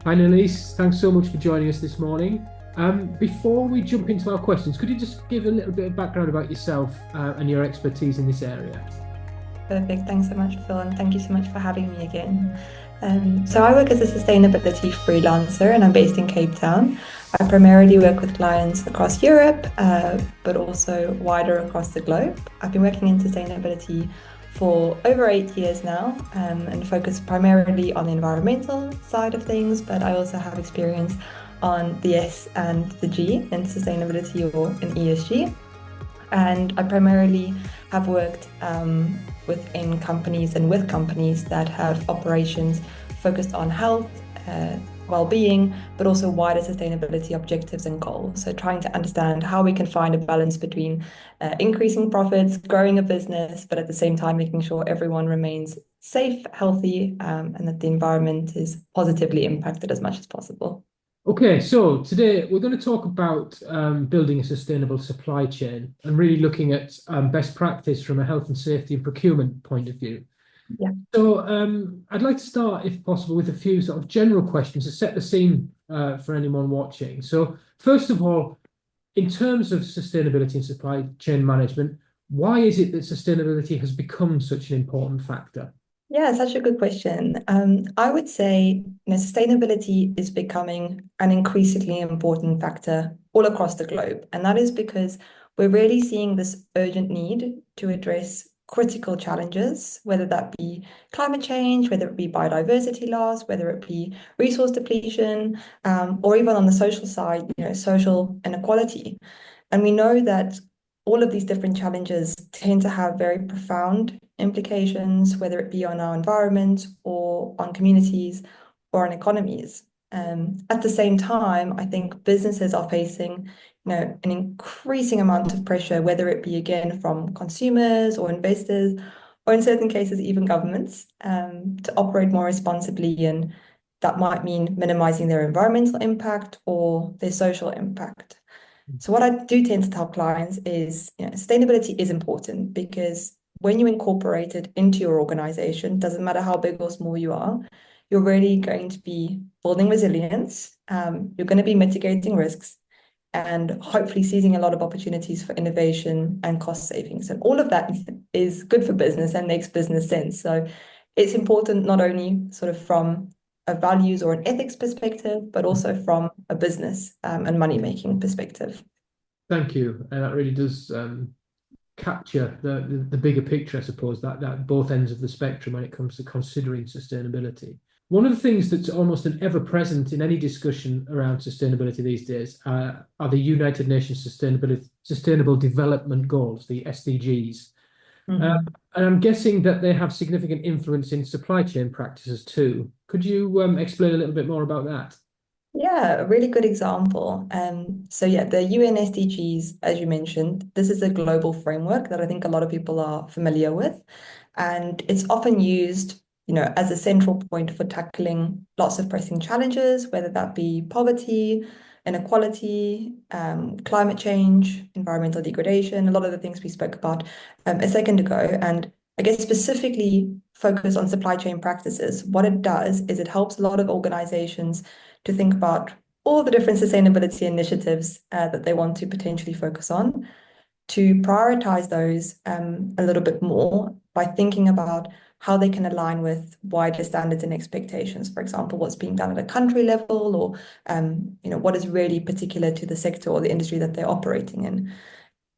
Hi, Nalise. Thanks so much for joining us this morning. Before we jump into our questions, could you just give a little bit of background about yourself and your expertise in this area? Perfect. Thanks so much, Phil, and thank you so much for having me again. So I work as a sustainability freelancer, and I'm based in Cape Town. I primarily work with clients across Europe, but also wider across the globe. I've been working in sustainability for over 8 years now, and focus primarily on the environmental side of things, but I also have experience on the S and the G in sustainability or in ESG. And I primarily have worked within companies and with companies that have operations focused on health, well-being, but also wider sustainability objectives and goals. So trying to understand how we can find a balance between increasing profits, growing a business, but at the same time making sure everyone remains safe, healthy, and that the environment is positively impacted as much as possible. Okay, so today we're going to talk about building a sustainable supply chain and really looking at best practice from a health and safety and procurement point of view. Yeah. So I'd like to start, if possible, with a few sort of general questions to set the scene for anyone watching. So first of all, in terms of sustainability and supply chain management, why is it that sustainability has become such an important factor? Yeah, such a good question. I would say, sustainability is becoming an increasingly important factor all across the globe. And that is because we're really seeing this urgent need to address critical challenges, whether that be climate change, whether it be biodiversity loss, whether it be resource depletion, or even on the social side, social inequality. And we know that all of these different challenges tend to have very profound implications, whether it be on our environment or on communities or on economies. At the same time, I think businesses are facing, an increasing amount of pressure, whether it be again from consumers or investors, or in certain cases, even governments, to operate more responsibly. And that might mean minimizing their environmental impact or their social impact. So what I do tend to tell clients is, sustainability is important because when you incorporate it into your organization, doesn't matter how big or small you are, you're really going to be building resilience. You're going to be mitigating risks and hopefully seizing a lot of opportunities for innovation and cost savings. And all of that is good for business and makes business sense. So it's important not only sort of from a values or an ethics perspective, but also from a business and money making perspective. Thank you. And that really does capture the bigger picture, I suppose, that both ends of the spectrum when it comes to considering sustainability. One of the things that's almost an ever present in any discussion around sustainability these days are the United Nations Sustainable Development Goals, the SDGs. Uh, Mhm. and I'm guessing that they have significant influence in supply chain practices too. Could you explain a little bit more about that? Yeah, a really good example. So yeah, the UN SDGs, as you mentioned, this is a global framework that I think a lot of people are familiar with, and it's often used, as a central point for tackling lots of pressing challenges, whether that be poverty, inequality, climate change, environmental degradation, a lot of the things we spoke about a second ago, and I guess specifically focus on supply chain practices. What it does is it helps a lot of organizations to think about all the different sustainability initiatives that they want to potentially focus on, to prioritize those a little bit more by thinking about how they can align with wider standards and expectations. For example, what's being done at a country level, or what is really particular to the sector or the industry that they're operating in.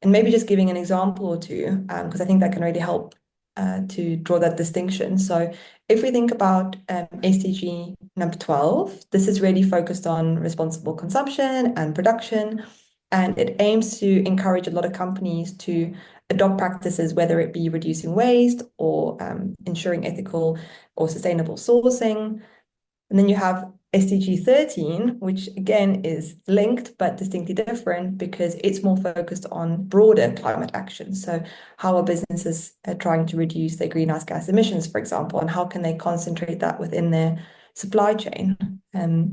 And maybe just giving an example or two, because I think that can really help to draw that distinction. So if we think about SDG number 12, this is really focused on responsible consumption and production, and it aims to encourage a lot of companies to adopt practices, whether it be reducing waste or ensuring ethical or sustainable sourcing. And then you have SDG 13, which again is linked but distinctly different because it's more focused on broader climate action. So, how are businesses trying to reduce their greenhouse gas emissions, for example, and how can they concentrate that within their supply chain?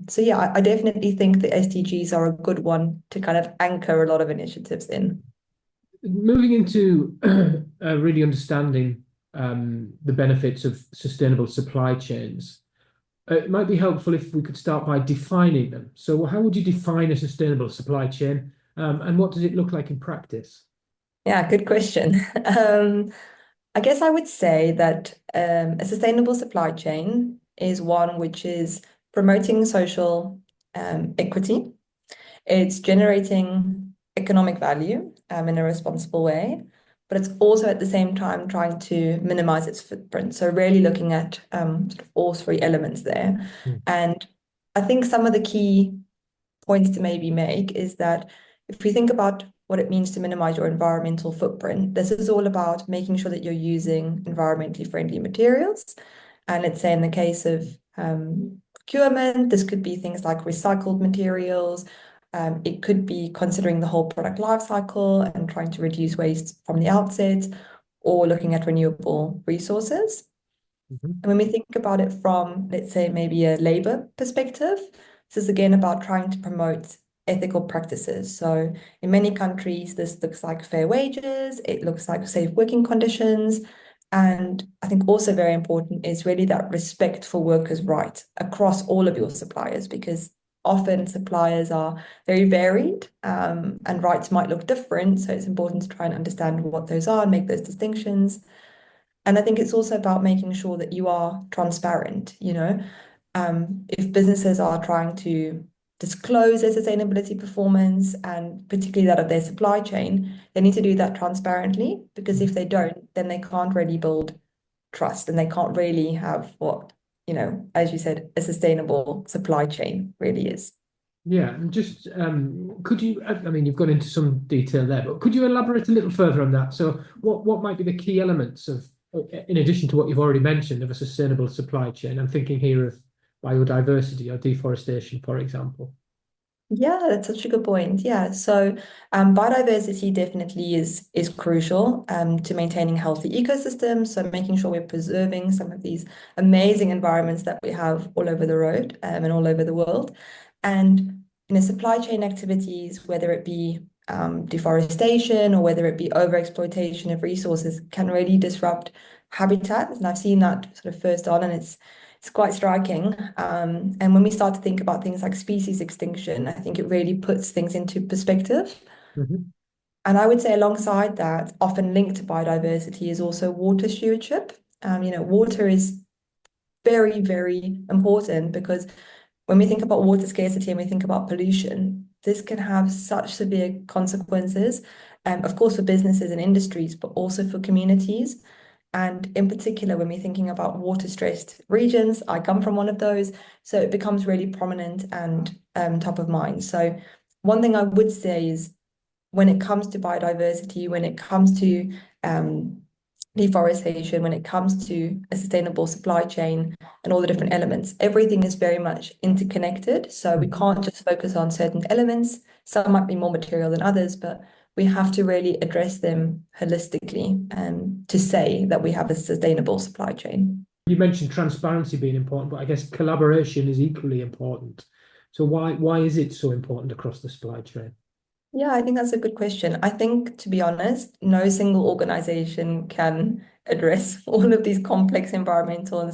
So, yeah, I definitely think the SDGs are a good one to kind of anchor a lot of initiatives in. Moving into really understanding the benefits of sustainable supply chains. It might be helpful if we could start by defining them. So, how would you define a sustainable supply chain, and what does it look like in practice? Yeah, good question. I guess I would say that a sustainable supply chain is one which is promoting social equity. It's generating economic value in a responsible way, but it's also at the same time trying to minimize its footprint. So really looking at sort of all three elements there. Mm. And I think some of the key points to maybe make is that if we think about what it means to minimize your environmental footprint, this is all about making sure that you're using environmentally friendly materials. And let's say in the case of procurement, this could be things like recycled materials. It could be considering the whole product life cycle and trying to reduce waste from the outset, or looking at renewable resources. Mhm. And when we think about it from, let's say, maybe a labor perspective, this is again about trying to promote ethical practices. So in many countries, this looks like fair wages, it looks like safe working conditions. And I think also very important is really that respect for workers' rights across all of your suppliers, because often suppliers are very varied and rights might look different. So it's important to try and understand what those are and make those distinctions. And I think it's also about making sure that you are transparent, you know. If businesses are trying to disclose their sustainability performance and particularly that of their supply chain, they need to do that transparently, because if they don't, then they can't really build trust and they can't really have what, as you said, a sustainable supply chain really is. Yeah, and just could you? I mean, you've gone into some detail there, but could you elaborate a little further on that? So, what might be the key elements of, in addition to what you've already mentioned, of a sustainable supply chain? I'm thinking here of biodiversity or deforestation, for example. Yeah, that's such a good point. Yeah, so biodiversity definitely is crucial to maintaining healthy ecosystems. So making sure we're preserving some of these amazing environments that we have all over the road and all over the world. And supply chain activities, whether it be deforestation or whether it be overexploitation of resources, can really disrupt habitats. And I've seen that sort of first on, and it's quite striking. And when we start to think about things like species extinction, I think it really puts things into perspective. Mhm. And I would say alongside that, often linked to biodiversity is also water stewardship. Water is very, very important, because when we think about water scarcity and we think about pollution, this can have such severe consequences, of course, for businesses and industries, but also for communities. And in particular, when we're thinking about water-stressed regions, I come from one of those, so it becomes really prominent and top of mind. So one thing I would say is when it comes to biodiversity, when it comes to deforestation, when it comes to a sustainable supply chain and all the different elements, everything is very much interconnected. So we Mhm. can't just focus on certain elements. Some might be more material than others, but we have to really address them holistically to say that we have a sustainable supply chain. You mentioned transparency being important, but I guess collaboration is equally important. So, why is it so important across the supply chain? Yeah, I think that's a good question. I think, to be honest, no single organization can address all of these complex environmental and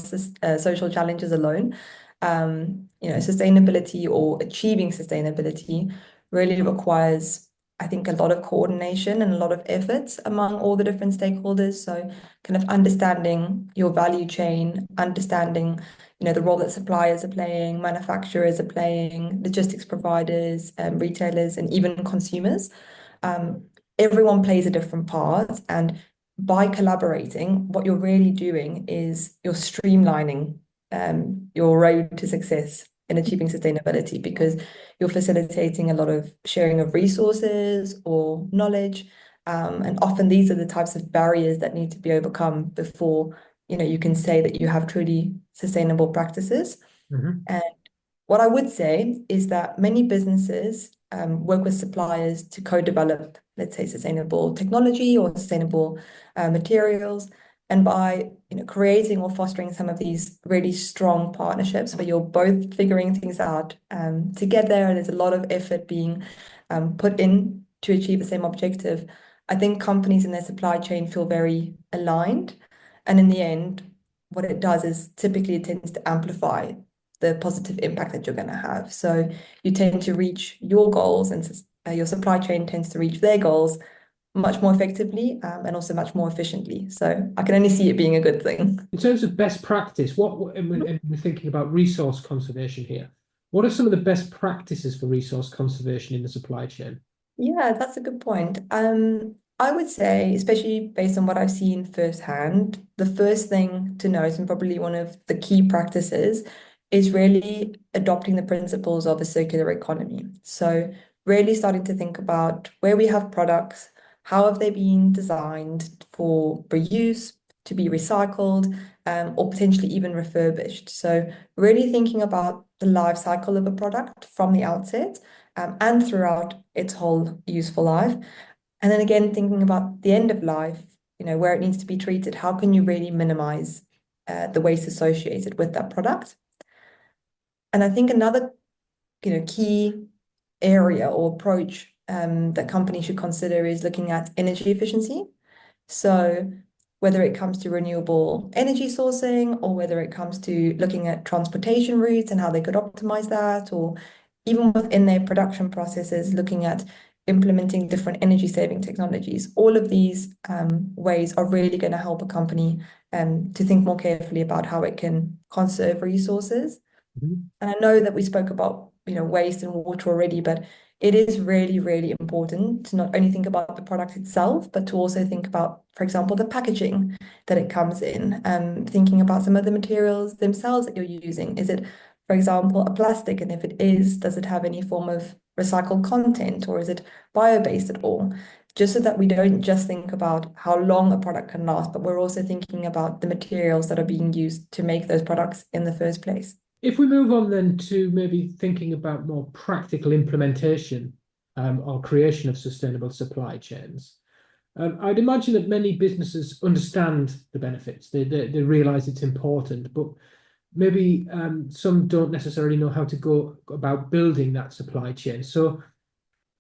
social challenges alone. Sustainability or achieving sustainability really requires, I think, a lot of coordination and a lot of effort among all the different stakeholders. So, kind of understanding your value chain, understanding the role that suppliers are playing, manufacturers are playing, logistics providers, retailers, and even consumers. Um, Everyone plays a different part, and by collaborating, what you're really doing is you're streamlining your road to success in achieving sustainability, because you're facilitating a lot of sharing of resources or knowledge. And often these are the types of barriers that need to be overcome before you can say that you have truly sustainable practices. Mhm. And what I would say is that many businesses work with suppliers to co-develop, let's say, sustainable technology or sustainable materials. And by creating or fostering some of these really strong partnerships where you're both figuring things out together, and there's a lot of effort being put in to achieve the same objective, I think companies in their supply chain feel very aligned. And in the end, what it does is typically it tends to amplify the positive impact that you're going to have. So you tend to reach your goals, and your supply chain tends to reach their goals much more effectively, and also much more efficiently. So I can only see it being a good thing. In terms of best practice, and we're thinking about resource conservation here. What are some of the best practices for resource conservation in the supply chain? Yeah, that's a good point. I would say, especially based on what I've seen firsthand, the first thing to note, and probably one of the key practices, is really adopting the principles of a circular economy. So, really starting to think about where we have products, how have they been designed for reuse, to be recycled, or potentially even refurbished. So, really thinking about the life cycle of a product from the outset, and throughout its whole useful life. And then again, thinking about the end of life, where it needs to be treated, how can you really minimize the waste associated with that product? And I think another, key area or approach that companies should consider is looking at energy efficiency. So whether it comes to renewable energy sourcing, or whether it comes to looking at transportation routes and how they could optimize that, or even within their production processes, looking at implementing different energy saving technologies. All of these ways are really going to help a company to think more carefully about how it can conserve resources. Mhm. And I know that we spoke about, waste and water already, but it is really, really important to not only think about the product itself, but to also think about, for example, the packaging that it comes in, thinking about some of the materials themselves that you're using. Is it, for example, a plastic? And if it is, does it have any form of recycled content, or is it bio-based at all? Just so that we don't just think about how long a product can last, but we're also thinking about the materials that are being used to make those products in the first place. If we move on then to maybe thinking about more practical implementation or creation of sustainable supply chains, I'd imagine that many businesses understand the benefits. They realize it's important, but maybe some don't necessarily know how to go about building that supply chain. So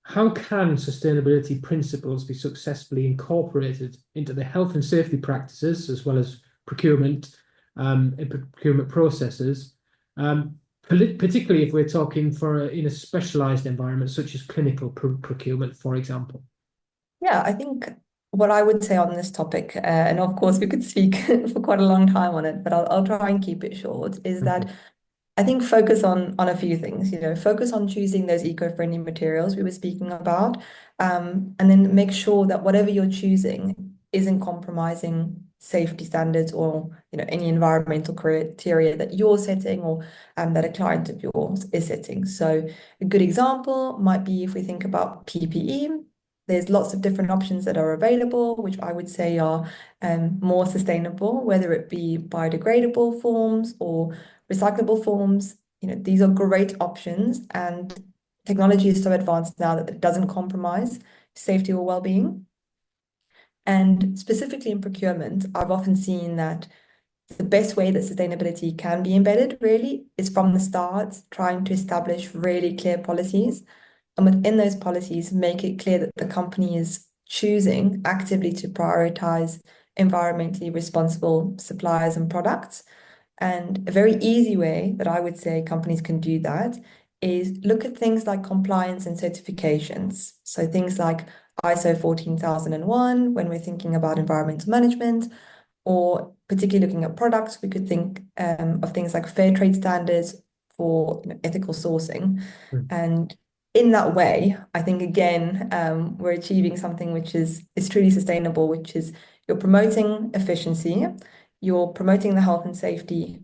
how can sustainability principles be successfully incorporated into the health and safety practices as well as and procurement processes, particularly if we're talking in a specialized environment such as clinical procurement, for example? Yeah, I think what I would say on this topic, and of course we could speak for quite a long time on it, but I'll try and keep it short, is Mhm. that I think focus on a few things, focus on choosing those eco-friendly materials we were speaking about, and then make sure that whatever you're choosing isn't compromising safety standards, or any environmental criteria that you're setting, or that a client of yours is setting. So a good example might be if we think about PPE. There's lots of different options that are available, which I would say are more sustainable, whether it be biodegradable forms or recyclable forms. These are great options, and technology is so advanced now that it doesn't compromise safety or well-being. And specifically in procurement, I've often seen that the best way that sustainability can be embedded really is from the start, trying to establish really clear policies. And within those policies, make it clear that the company is choosing actively to prioritize environmentally responsible suppliers and products. And a very easy way that I would say companies can do that is look at things like compliance and certifications. So things like ISO 14001 when we're thinking about environmental management, or particularly looking at products, we could think of things like fair trade standards for ethical sourcing. Mm. And in that way, I think again, we're achieving something which is truly sustainable, which is you're promoting efficiency, you're promoting the health and safety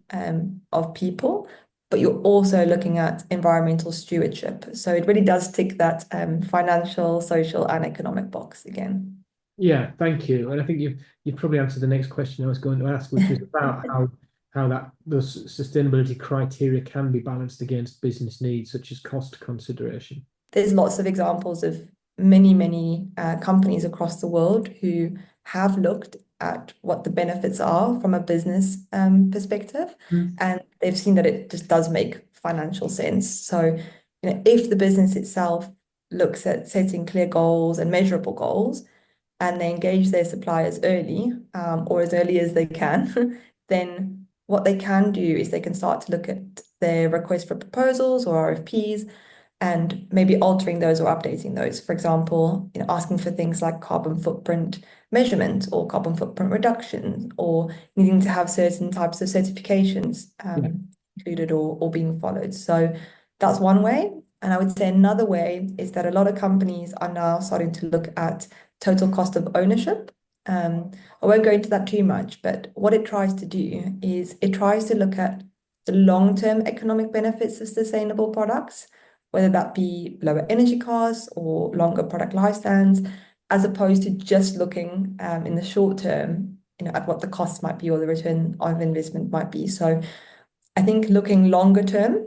of people, but you're also looking at environmental stewardship. So it really does tick that financial, social, and economic box again. Yeah, thank you. And I think you've probably answered the next question I was going to ask, which was about how those sustainability criteria can be balanced against business needs, such as cost consideration. There's lots of examples of many, many companies across the world who have looked at what the benefits are from a business perspective, Mm. and they've seen that it just does make financial sense. So, if the business itself looks at setting clear goals and measurable goals, and they engage their suppliers early, or as early as they can, then what they can do is they can start to look at their request for proposals or RFPs and maybe altering those or updating those. For example, asking for things like carbon footprint measurement or carbon footprint reduction, or needing to have certain types of certifications Yeah. included or being followed. So that's one way. And I would say another way is that a lot of companies are now starting to look at total cost of ownership. I won't go into that too much, but what it tries to do is it tries to look at the long-term economic benefits of sustainable products, whether that be lower energy costs or longer product lifespans, as opposed to just looking in the short term, at what the cost might be or the return of investment might be. So I think looking longer term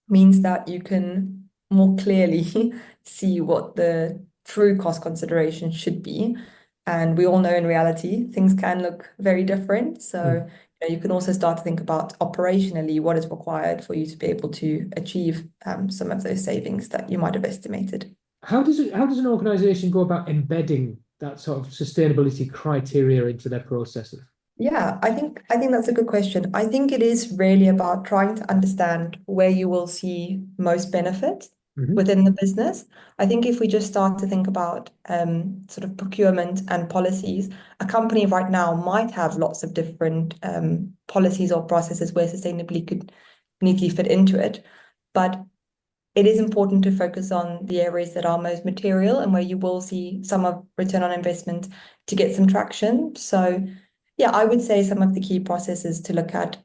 means that you can more clearly see what the true cost consideration should be. And we all know in reality, things can look very different. So you can also start to think about operationally what is required for you to be able to achieve some of those savings that you might have estimated. How does an organization go about embedding that sort of sustainability criteria into their processes? Yeah, I think that's a good question. I think it is really about trying to understand where you will see most benefit Mhm. within the business. I think if we just start to think about sort of procurement and policies, a company right now might have lots of different policies or processes where sustainability could neatly fit into it. But it is important to focus on the areas that are most material and where you will see some of return on investment to get some traction. So yeah, I would say some of the key processes to look at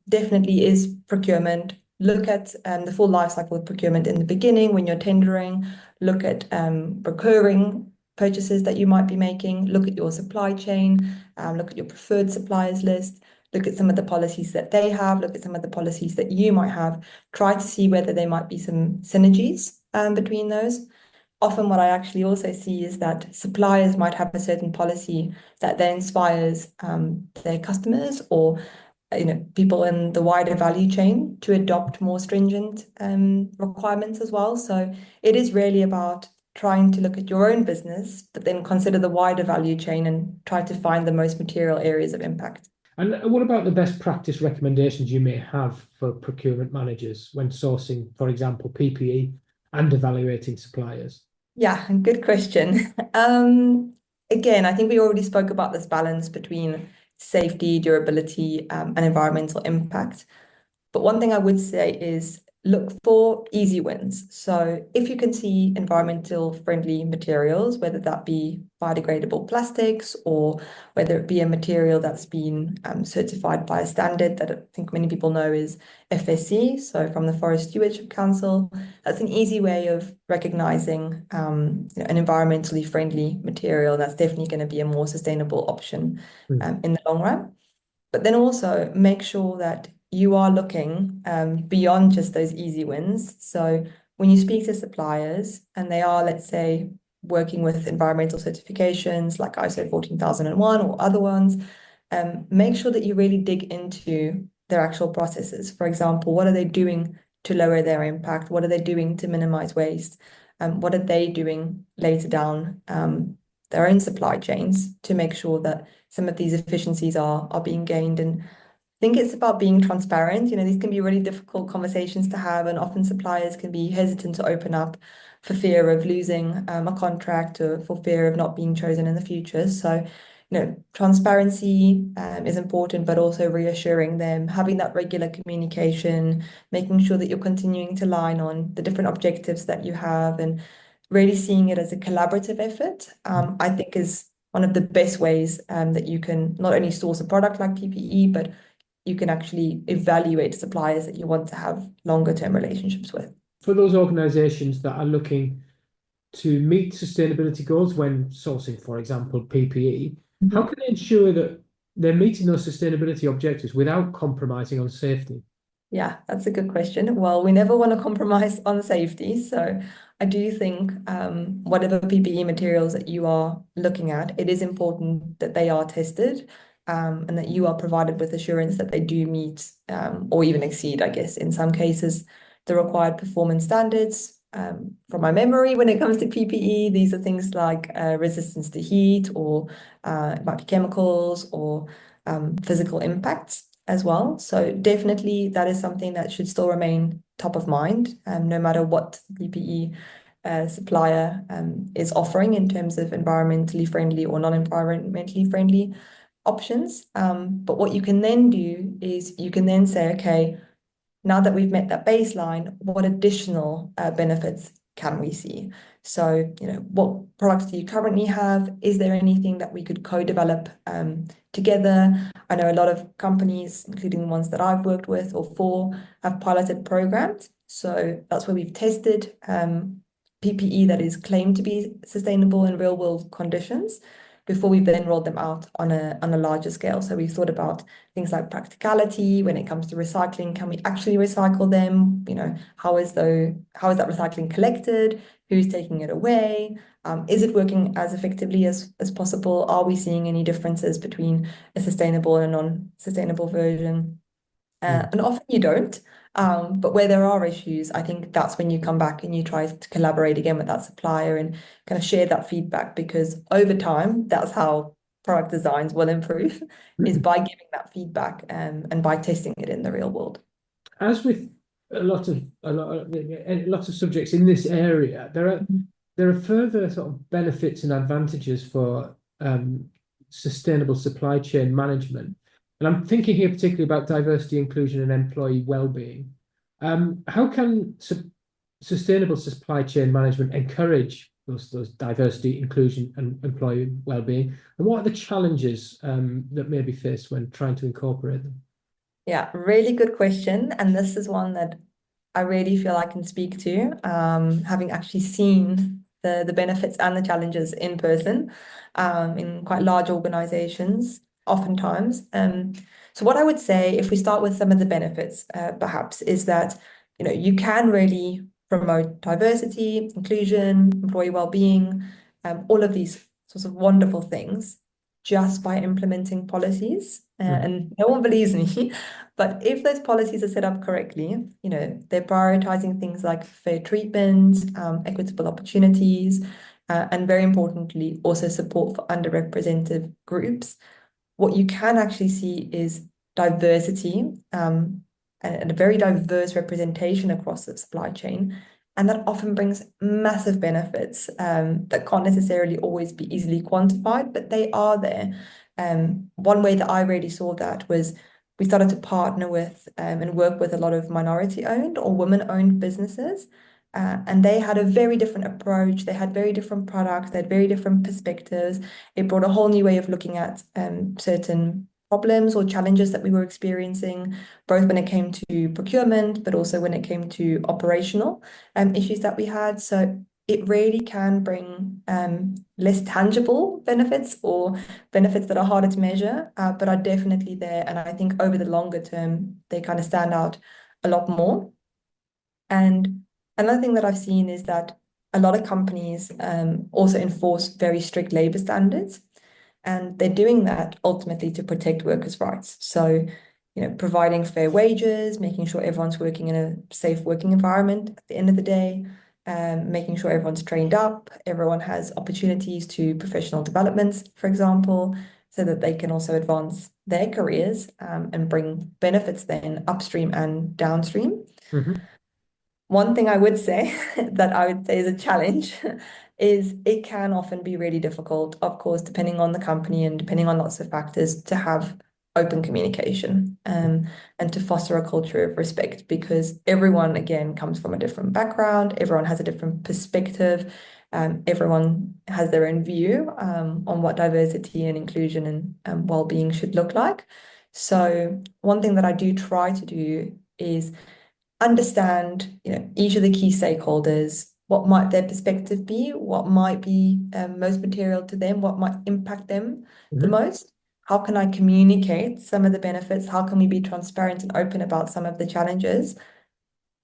definitely is procurement. Look at the full life cycle of procurement in the beginning when you're tendering. Look at recurring purchases that you might be making. Look at your supply chain. Look at your preferred suppliers list. Look at some of the policies that they have. Look at some of the policies that you might have. Try to see whether there might be some synergies between those. Often what I actually also see is that suppliers might have a certain policy that then inspires their customers or people in the wider value chain to adopt more stringent requirements as well. So it is really about trying to look at your own business, but then consider the wider value chain and try to find the most material areas of impact. And what about the best practice recommendations you may have for procurement managers when sourcing, for example, PPE and evaluating suppliers? Yeah, good question. Again, I think we already spoke about this balance between safety, durability, and environmental impact. But one thing I would say is look for easy wins. So if you can see environmental friendly materials, whether that be biodegradable plastics or whether it be a material that's been certified by a standard that I think many people know is FSC, so from the Forest Stewardship Council, that's an easy way of recognizing an environmentally friendly material. That's definitely going to be a more sustainable option Mm. in the long run. But then also make sure that you are looking beyond just those easy wins. So when you speak to suppliers and they are, let's say, working with environmental certifications like ISO 14001 or other ones, make sure that you really dig into their actual processes. For example, what are they doing to lower their impact? What are they doing to minimize waste? What are they doing later down their own supply chains to make sure that some of these efficiencies are being gained? And I think it's about being transparent. These can be really difficult conversations to have, and often suppliers can be hesitant to open up for fear of losing a contract or for fear of not being chosen in the future. So, transparency is important, but also reassuring them, having that regular communication, making sure that you're continuing to line on the different objectives that you have, and really seeing it as a collaborative effort, I think is one of the best ways that you can not only source a product like PPE, but you can actually evaluate suppliers that you want to have longer term relationships with. For those organizations that are looking to meet sustainability goals when sourcing, for example, PPE, how Mhm. can they ensure that they're meeting those sustainability objectives without compromising on safety? Yeah, that's a good question. Well, we never want to compromise on safety. So I do think whatever PPE materials that you are looking at, it is important that they are tested and that you are provided with assurance that they do meet or even exceed, I guess, in some cases, the required performance standards. From my memory, when it comes to PPE, these are things like resistance to heat or it might be chemicals or physical impacts. as well. So definitely that is something that should still remain top of mind, no matter what the PPE supplier is offering in terms of environmentally friendly or non-environmentally friendly options. But what you can then do is you can then say, okay, now that we've met that baseline, what additional benefits can we see? So, what products do you currently have? Is there anything that we could co-develop together? I know a lot of companies, including the ones that I've worked with or for, have piloted programs. So that's where we've tested PPE that is claimed to be sustainable in real world conditions before we've then rolled them out on a larger scale. So we've thought about things like practicality when it comes to recycling. Can we actually recycle them? How is that recycling collected? Who's taking it away? Is it working as effectively as possible? Are we seeing any differences between a sustainable and a non-sustainable version? And often you don't. But where there are issues, I think that's when you come back and you try to collaborate again with that supplier and kind of share that feedback, because over time, that's how product designs will improve, is Mm. by giving that feedback and by testing it in the real world. As with lots of subjects in this area, there are further sort of benefits and advantages for sustainable supply chain management. And I'm thinking here particularly about diversity, inclusion, and employee well-being. How can sustainable supply chain management encourage those diversity, inclusion, and employee well-being? And what are the challenges that may be faced when trying to incorporate them? Yeah, really good question. And this is one that I really feel I can speak to, having actually seen the benefits and the challenges in person, in quite large organizations, oftentimes. So what I would say, if we start with some of the benefits, perhaps, is that you can really promote diversity, inclusion, employee well-being, all of these sorts of wonderful things just by implementing policies. And no one believes me, but if those policies are set up correctly, they're prioritizing things like fair treatment, equitable opportunities, and very importantly, also support for underrepresented groups. What you can actually see is diversity, and a very diverse representation across the supply chain. And that often brings massive benefits that can't necessarily always be easily quantified, but they are there. One way that I really saw that was we started to partner with and work with a lot of minority-owned or women-owned businesses. And they had a very different approach. They had very different products. They had very different perspectives. It brought a whole new way of looking at certain problems or challenges that we were experiencing, both when it came to procurement, but also when it came to operational issues that we had. So it really can bring less tangible benefits or benefits that are harder to measure, but are definitely there. And I think over the longer term, they kind of stand out a lot more. And another thing that I've seen is that a lot of companies also enforce very strict labor standards. And they're doing that ultimately to protect workers' rights. So, providing fair wages, making sure everyone's working in a safe working environment at the end of the day, making sure everyone's trained up, everyone has opportunities to professional developments, for example, so that they can also advance their careers and bring benefits then upstream and downstream. Mhm. One thing I would say that I would say is a challenge is it can often be really difficult, of course, depending on the company and depending on lots of factors, to have open communication and to foster a culture of respect, because everyone, again, comes from a different background, everyone has a different perspective, everyone has their own view on what diversity and inclusion and well-being should look like. So one thing that I do try to do is understand, each of the key stakeholders, what might their perspective be, what might be most material to them, what might impact them the Mhm. most. How can I communicate some of the benefits? How can we be transparent and open about some of the challenges?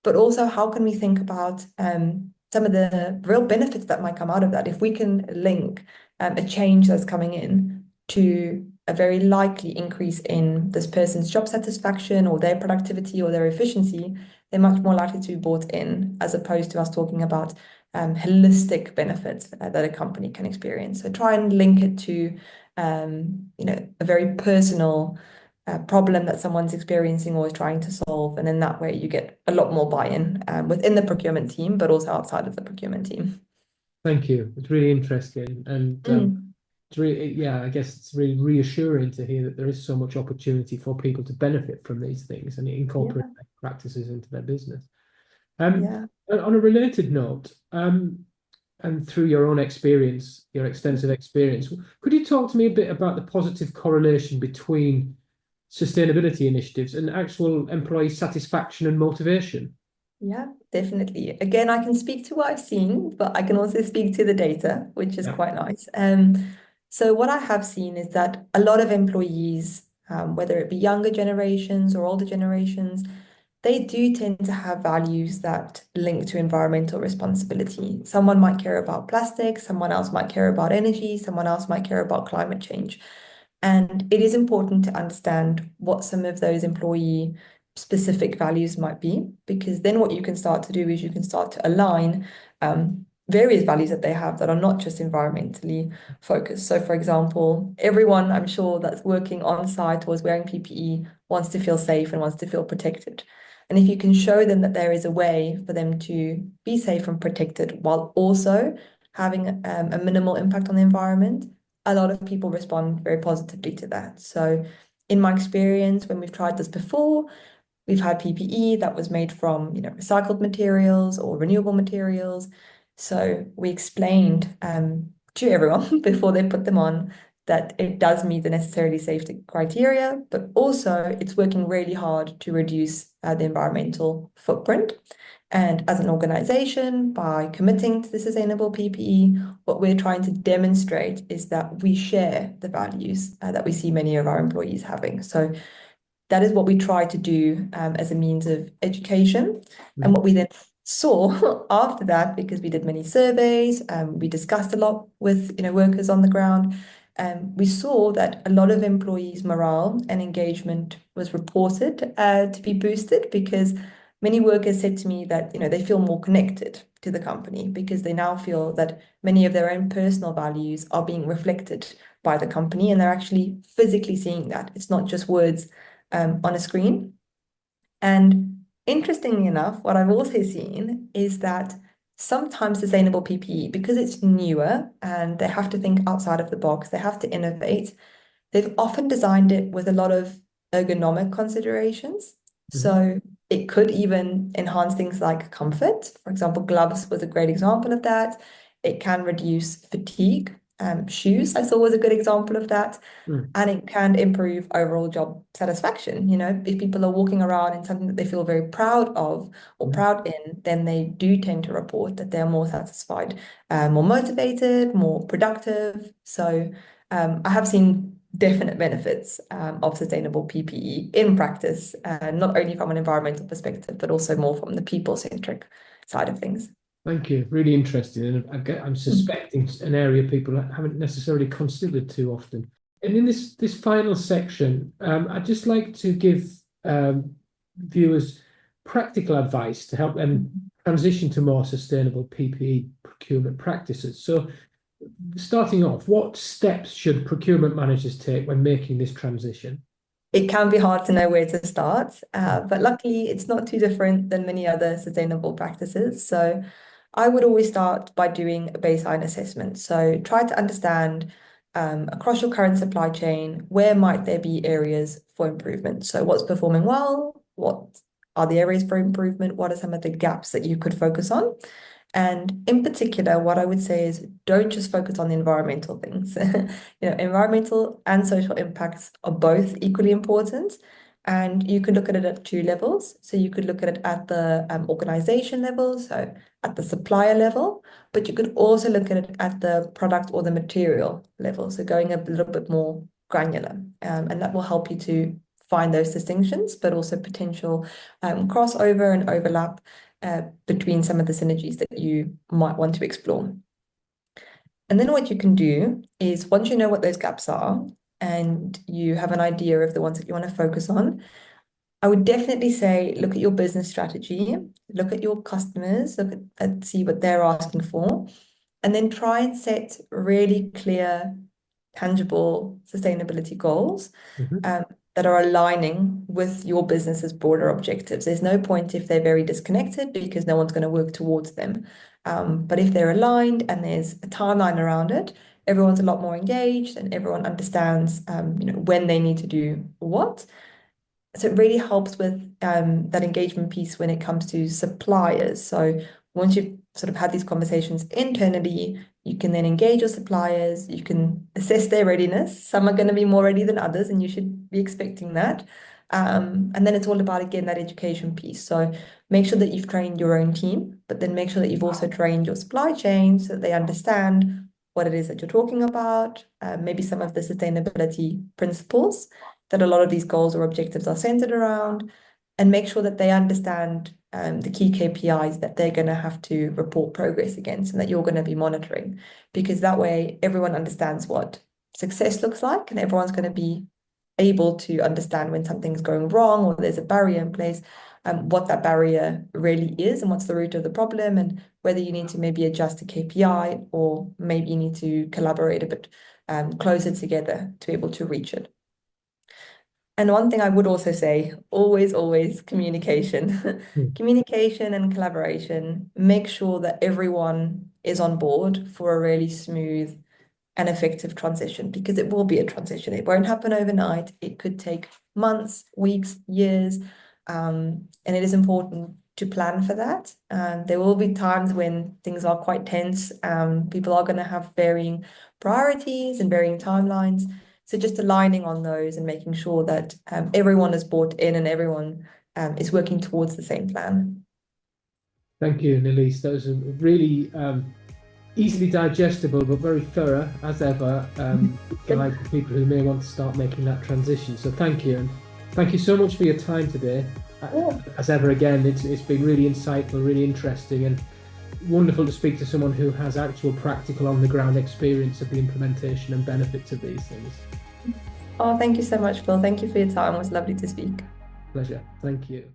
But also, how can we think about some of the real benefits that might come out of that? If we can link a change that's coming in to a very likely increase in this person's job satisfaction or their productivity or their efficiency, they're much more likely to be bought in, as opposed to us talking about holistic benefits that a company can experience. So try and link it to a very personal problem that someone's experiencing or is trying to solve. And in that way, you get a lot more buy-in within the procurement team, but also outside of the procurement team. Thank you. It's really interesting. And Mm. it's really, yeah, I guess it's really reassuring to hear that there is so much opportunity for people to benefit from these things and incorporate Yeah, best practices into their business. Um, yeah. on a related note, and through your own experience, your extensive experience, could you talk to me a bit about the positive correlation between sustainability initiatives and actual employee satisfaction and motivation? Yeah, definitely. Again, I can speak to what I've seen, but I can also speak to the data, which is Yeah. quite nice. So what I have seen is that a lot of employees, whether it be younger generations or older generations, they do tend to have values that link to environmental responsibility. Someone might care about plastic, someone else might care about energy, someone else might care about climate change. And it is important to understand what some of those employee specific values might be, because then what you can start to do is you can start to align various values that they have that are not just environmentally focused. So, for example, everyone I'm sure that's working on site or is wearing PPE wants to feel safe and wants to feel protected. And if you can show them that there is a way for them to be safe and protected while also having a minimal impact on the environment, a lot of people respond very positively to that. So, in my experience, when we've tried this before, we've had PPE that was made from, recycled materials or renewable materials. So we explained to everyone before they put them on that it does meet the necessarily safety criteria, but also it's working really hard to reduce the environmental footprint. And as an organization, by committing to the sustainable PPE, what we're trying to demonstrate is that we share the values that we see many of our employees having. So that is what we try to do as a means of education. And Mhm. what we then saw after that, because we did many surveys, we discussed a lot with workers on the ground, we saw that a lot of employees' morale and engagement was reported to be boosted because many workers said to me that they feel more connected to the company because they now feel that many of their own personal values are being reflected by the company and they're actually physically seeing that. It's not just words on a screen. And interestingly enough, what I've also seen is that sometimes sustainable PPE, because it's newer and they have to think outside of the box, they have to innovate, they've often designed it with a lot of ergonomic considerations. Mhm. So it could even enhance things like comfort. For example, gloves was a great example of that. It can reduce fatigue. Shoes, I saw, was a good example of that. Mm. And it can improve overall job satisfaction. If people are walking around in something that they feel very proud of or Mhm. proud in, then they do tend to report that they're more satisfied, more motivated, more productive. So I have seen definite benefits of sustainable PPE in practice, not only from an environmental perspective, but also more from the people-centric side of things. Thank you. Really interesting. And I'm suspecting an area people haven't necessarily considered too often. And in this final section, I'd just like to give viewers practical advice to help them transition to more sustainable PPE procurement practices. So, starting off, what steps should procurement managers take when making this transition? It can be hard to know where to start, but luckily it's not too different than many other sustainable practices. So I would always start by doing a baseline assessment. So try to understand across your current supply chain, where might there be areas for improvement? So what's performing well? What are the areas for improvement? What are some of the gaps that you could focus on? And in particular, what I would say is don't just focus on the environmental things. Environmental and social impacts are both equally important. And you could look at it at two levels. So you could look at it at the organization level, so at the supplier level, but you could also look at it at the product or the material level. So going a little bit more granular. And that will help you to find those distinctions, but also potential crossover and overlap between some of the synergies that you might want to explore. And then what you can do is once you know what those gaps are and you have an idea of the ones that you want to focus on, I would definitely say look at your business strategy, look at your customers, look at see what they're asking for, and then try and set really clear, tangible sustainability goals. Mhm. that are aligning with your business's broader objectives. There's no point if they're very disconnected because no one's going to work towards them. But if they're aligned and there's a timeline around it, everyone's a lot more engaged and everyone understands, when they need to do what. So it really helps with that engagement piece when it comes to suppliers. So once you've sort of had these conversations internally, you can then engage your suppliers, you can assess their readiness. Some are going to be more ready than others, and you should be expecting that. And then it's all about, again, that education piece. So make sure that you've trained your own team, but then make sure that you've also trained your supply chain so that they understand what it is that you're talking about, maybe some of the sustainability principles that a lot of these goals or objectives are centered around, and make sure that they understand the key KPIs that they're going to have to report progress against and that you're going to be monitoring. Because that way, everyone understands what success looks like and everyone's going to be able to understand when something's going wrong or there's a barrier in place, what that barrier really is and what's the root of the problem, and whether you need to maybe adjust a KPI or maybe you need to collaborate a bit closer together to be able to reach it. And one thing I would also say, always communication. Communication and collaboration. Make sure that everyone is on board for a really smooth and effective transition, because it will be a transition. It won't happen overnight. It could take months, weeks, years. And it is important to plan for that. There will be times when things are quite tense. People are going to have varying priorities and varying timelines. So just aligning on those and making sure that everyone is bought in and everyone is working towards the same plan. Thank you, Nalise. That was a really easily digestible but very thorough, as ever, guide for people who may want to start making that transition. So thank you, and thank you so much for your time today. As ever, again, it's been really insightful, really interesting, and wonderful to speak to someone who has actual practical on-the-ground experience of the implementation and benefits of these things. Oh, thank you so much, Phil. Thank you for your time. It was lovely to speak. Pleasure. Thank you.